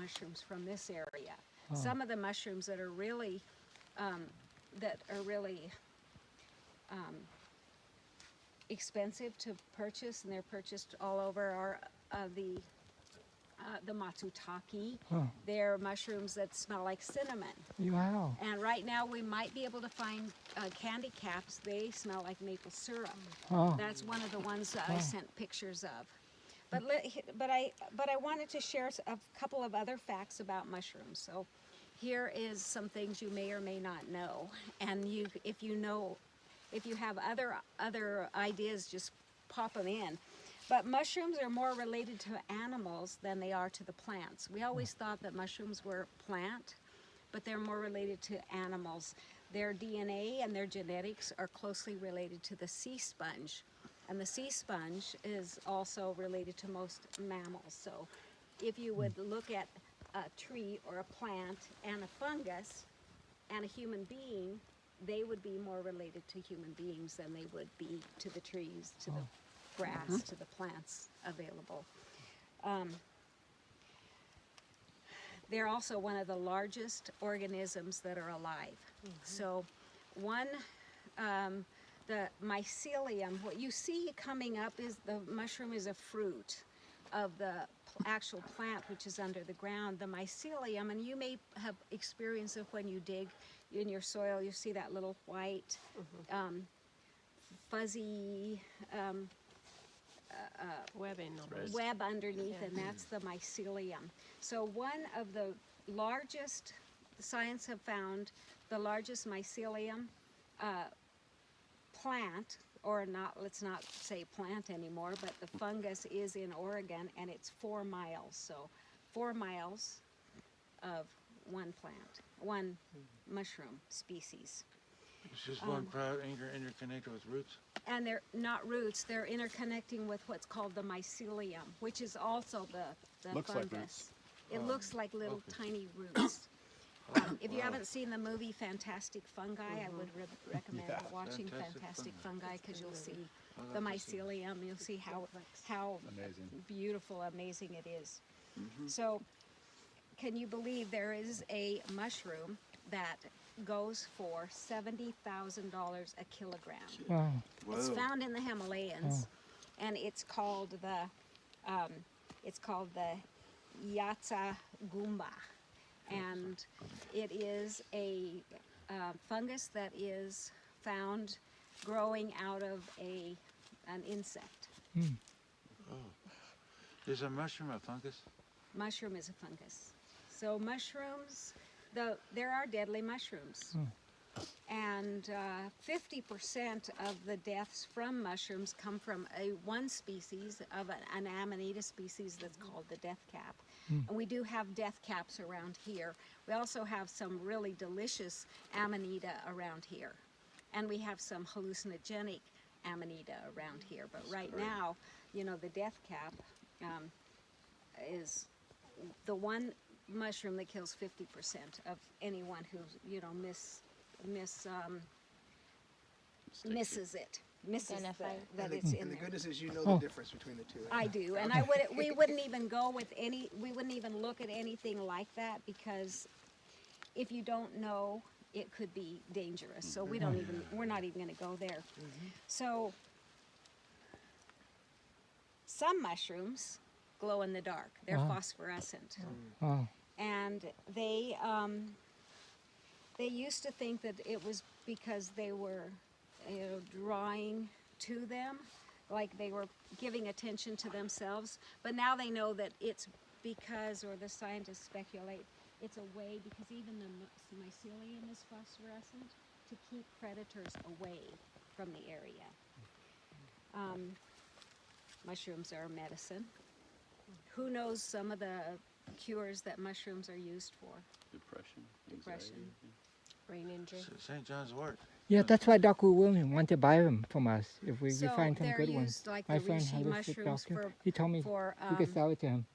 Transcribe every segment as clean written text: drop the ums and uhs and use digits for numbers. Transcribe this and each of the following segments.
mushrooms from this area. Oh. Some of the mushrooms that are really expensive to purchase, and they're purchased all over, are the matsutake. Oh. They're mushrooms that smell like cinnamon. Wow. And right now we might be able to find candy caps. They smell like maple syrup. Oh. That's one of the ones that I Oh. sent pictures of. But I wanted to share a couple of other facts about mushrooms. So here is some things you may or may not know. And if you have other ideas, just pop them in. But mushrooms are more related to animals than they are to the plants. We always thought that mushrooms were plant, but they're more related to animals. Their DNA and their genetics are closely related to the sea sponge. And the sea sponge is also related to most mammals. So if you would look at a tree or a plant and a fungus and a human being, they would be more related to human beings than they would be to the trees, to the grass, to the plants available. They're also one of the largest organisms that are alive. So the mycelium, what you see coming up is the mushroom is a fruit of the actual plant, which is under the ground. The mycelium, and you may have experience of when you dig in your soil, you see that little white, fuzzy web underneath, and that's the mycelium. So one of the largest, science have found, the largest mycelium plant, or not, let's not say plant anymore, but the fungus is in Oregon, and it's 4 miles. So 4 miles of one plant, one mushroom species. It's just one part interconnected with roots? And they're not roots, they're interconnecting with what's called the mycelium, which is also the Looks fungus. like roots. It looks like little tiny roots. If you haven't seen the movie Fantastic Fungi, I would recommend Yeah. watching Fantastic Fantastic Fungi. Fungi, because you'll see I'll the have to see it. mycelium, you'll see how Amazing. beautiful, amazing it is. So, can you believe there is a mushroom that goes for $70,000 a kilogram? Wow. It's found in the Himalayas, and it's called the Yatsa Gumba, and it is a fungus that is found growing out of an insect. Is a mushroom a fungus? Mushroom is a fungus. So mushrooms, there are deadly mushrooms. And 50% of the deaths from mushrooms come from one species of an Amanita species that's called the death cap. And we do have death caps around here. We also have some really delicious Amanita around here. And we have some hallucinogenic Amanita around here. But right now, the death cap is the one mushroom that kills 50% of anyone who misses it, that it's in And the there. goodness is, you know the difference between the two. I do, and we wouldn't even we wouldn't even look at anything like that, because if you don't know, it could be dangerous. So we're not even going to go there. So some mushrooms glow in the dark. They're phosphorescent. Wow. And they used to think that it was because they were drawing to them, like they were giving attention to themselves, but now they know that it's because, or the scientists speculate, it's a way, because even the mycelium is phosphorescent, to keep predators away from the area. Mushrooms are medicine. Who knows some of the cures that mushrooms are used for? Depression. Depression. Anxiety. Brain injury. St. John's wort. Yeah, that's why Dr. William wanted to buy them from us if we So find some they're good ones. used like My the friend, reishi holistic mushrooms doctor, he told me for we could sell it to him.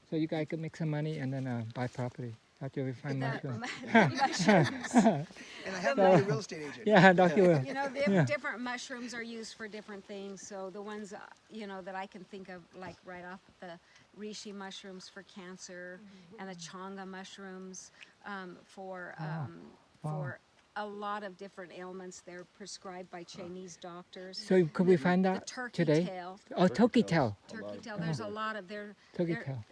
So you guys could make some money and then buy property. After we find the mushroom. mushrooms. And I happen to be a real estate agent. Yeah, Dr. Will. You know, Yeah. different mushrooms are used for different things. So the ones, you know, that I can think of, like right off the reishi mushrooms for cancer, and the chonga mushrooms for a lot of different ailments. They're prescribed by Chinese doctors. So could we The- find the out turkey today? tail, Oh, turkey tail. turkey tail. There's a lot of there. Turkey there- tail.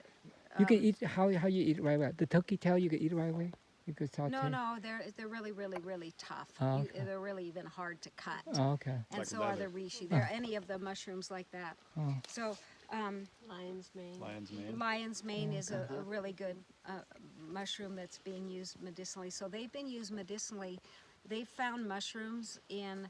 You can eat how you eat right away. The turkey tail you can eat right away. You could saute. No, they're really tough. Oh, okay. They're really even hard to cut. Oh, okay. And Like so are the leather. reishi. There are any of the mushrooms like that. Oh. So Lion's mane. Lion's mane. lion's mane is a really good mushroom that's being used medicinally. So they've been used medicinally. They found mushrooms in